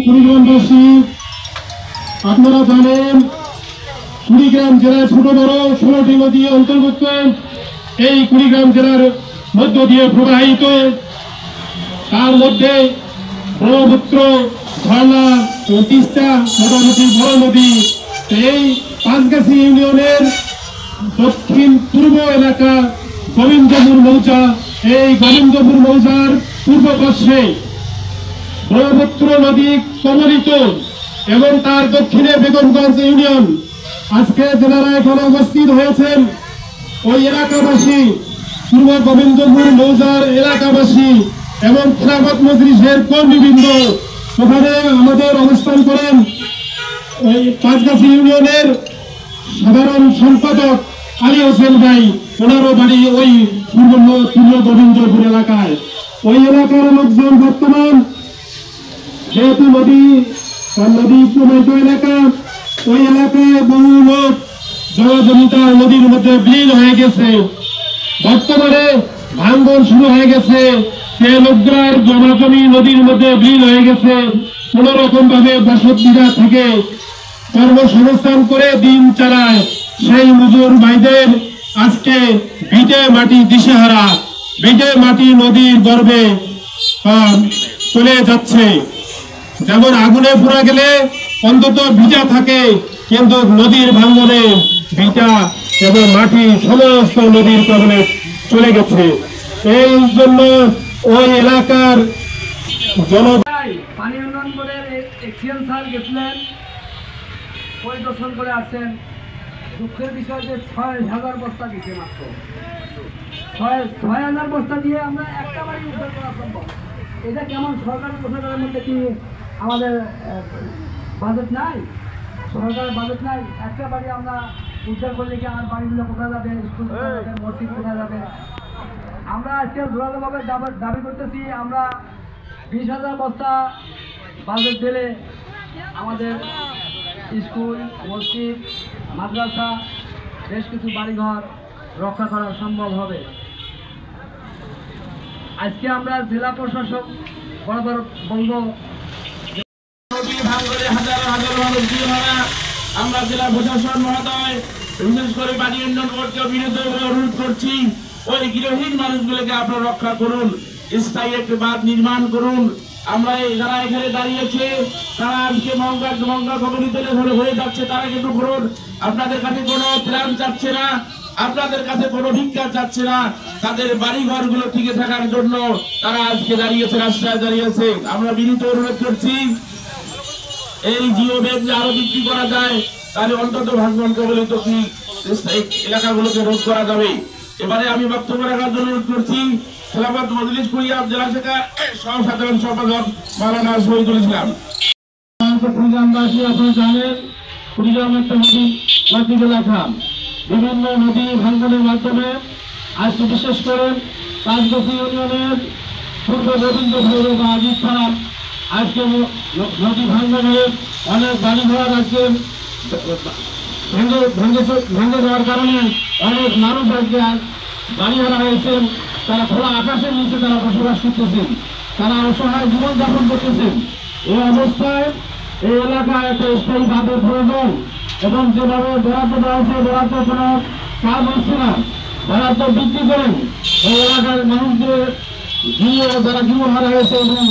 কুড়িগ্রামবাসী, আপনারা জানেন কুড়িগ্রাম জেলায় ছোট বড় 16টি নদী অন্তর্ভুক্ত। এই কুড়িগ্রাম জেলার মধ্য দিয়ে প্রবাহিত, তার মধ্যে ব্রহ্মপুত্র, ঝর্ণা ও তিস্তা মোটামুটি বড় নদী। এই পাঁচগাছি ইউনিয়নের দক্ষিণ পূর্ব এলাকা গোবিন্দপুর মৌজা। এই গোবিন্দপুর মৌজার পূর্ব পার্শ্বে ব্রহ্মপুত্র নদী কমলিত এবং তার দক্ষিণে বেগমগঞ্জ ইউনিয়ন। আজকে যারা এখানে উপস্থিত হয়েছেন ওই এলাকাবাসী, পূর্ব গোবিন্দপুর মৌজার এলাকাবাসী এবং খেলাফত মজলিসের কর্মীবৃন্দ ওখানে আমাদের অবস্থান করেন। ওই পাঁচগাছি ইউনিয়নের সাধারণ সম্পাদক আলী হোসেন ভাই, ওনারও বাড়ি ওই পূর্ব গোবিন্দপুর এলাকায়। ওই এলাকার লোকজন বর্তমান যেহেতু নদী প্রবাহিত এলাকা, ওই এলাকায় বহু লোক জলজমিতা নদীর মধ্যে বিলীন হয়ে গেছে। বর্তমানে ভাঙন শুরু হয়ে গেছে, সে লোকগুলার জমাজমি নদীর মধ্যে বিলীন হয়ে গেছে। কোন রকম ভাবে বসতভিটা থেকে কর্মসংস্থান করে দিন চালায় সেই মজুর ভাইদের আজকে ভিটে মাটি দিশেহারা, ভিটে মাটি নদীর গর্ভে চলে যাচ্ছে। যেমন আগুনে পুড়া গেলে অন্তত ভিটা থাকে, কিন্তু নদীর ভাঙনে ভিটা এবং মাটি সমস্ত নদীর কবলে চলে গেছে। এই জন্য ওই এলাকার পানি উন্নয়ন বোর্ডের এক্সিএম স্যার গেছিলেন, পরিদর্শন করে আসছেন। দুঃখের বিষয় যে 6,000 বস্তা দিচ্ছে, মাত্র 6,000 বস্তা দিয়ে আমরা একটা বাড়ি উদ্ধার করা সম্ভব। এটা কেমন সরকারি প্রশাসনের মধ্যে কি আমাদের বাজেট নাই? সরকারের বাজেট নাই, একটা বাড়ি আমরা উদ্ধার করলে কি আর বাড়িগুলো কোথায় যাবে, স্কুল কোথায় যাবে, মসজিদ কোথায় যাবে? আমরা আজকে জোরালোভাবে দাবি করতেছি, আমরা 20,000 বস্তা বাজেট দিলে আমাদের স্কুল, মসজিদ, মাদ্রাসা, বেশ কিছু বাড়িঘর রক্ষা করা সম্ভব হবে। আজকে আমরা জেলা প্রশাসক বরাবর বলবো, আমরা জেলা প্রশাসন মহোদয়, বিশেষ করে পানি উন্নয়ন বোর্ডকে বিরুদ্ধে অনুরোধ করছি, ওই গৃহহীন মানুষগুলোকে আপনারা রক্ষা করুন, স্থায়ী একটি বাঁধ নির্মাণ করুন। আমরা যারা এখানে দাঁড়িয়েছে তারা আজকে মঙ্গা কমিউনিতে হয়ে যাচ্ছে, তারা কিন্তু করুন, আপনাদের কাছে কোনো ত্রাণ চাচ্ছে না, আপনাদের কাছে কোনো ভিক্ষা চাচ্ছে না, তাদের বাড়িঘর গুলো টিকে থাকার জন্য তারা আজকে দাঁড়িয়েছে, রাস্তায় দাঁড়িয়েছে। আমরা বিনীত অনুরোধ করছি, এই জিও ব্যাংক আরো বৃদ্ধি করা যায়, তাহলে অন্তত ভাঙন কবলিত কি এলাকাগুলোকে রোধ করা যাবে। এবারে আমি বক্তব্য রাখার জন্য অনুরোধ করছি খেলাফত মজলিস কুড়িগ্রাম জেলা শাখার সহ-সাধারণ সম্পাদক মাওলানা শহীদুল ইসলাম। কুড়িগ্রামবাসী আপনারা জানেন কুড়িগ্রাম একটা নদী এলাকা, বিভিন্ন নদী ভাঙনের মাধ্যমে আজকে বিশেষ করে পাঁচগাছি ইউনিয়নের পূর্ব গোবিন্দপুর বা আজিজ থানা আজকে নদী ভাঙনে অনেক বাড়িঘর আজকে ভেঙে যাওয়ার কারণে অনেক মানুষ আজকে বাড়িহারা হয়েছেন। তারা খোলা আকাশের নিচে তারা বসবাস করতেছেন, তারা অসহায় জীবনযাপন করতেছেন। এই অবস্থায় এই এলাকায় একটা স্থায়ী বাঁধের প্রয়োজন এবং যেভাবে বরাদ্দ দেওয়া হয়েছে বরাদ্দ কোনো কাজ হচ্ছে না, বরাদ্দ বৃদ্ধি করেন এই এলাকার মানুষদের যারা জীবন হারা হয়েছে এবং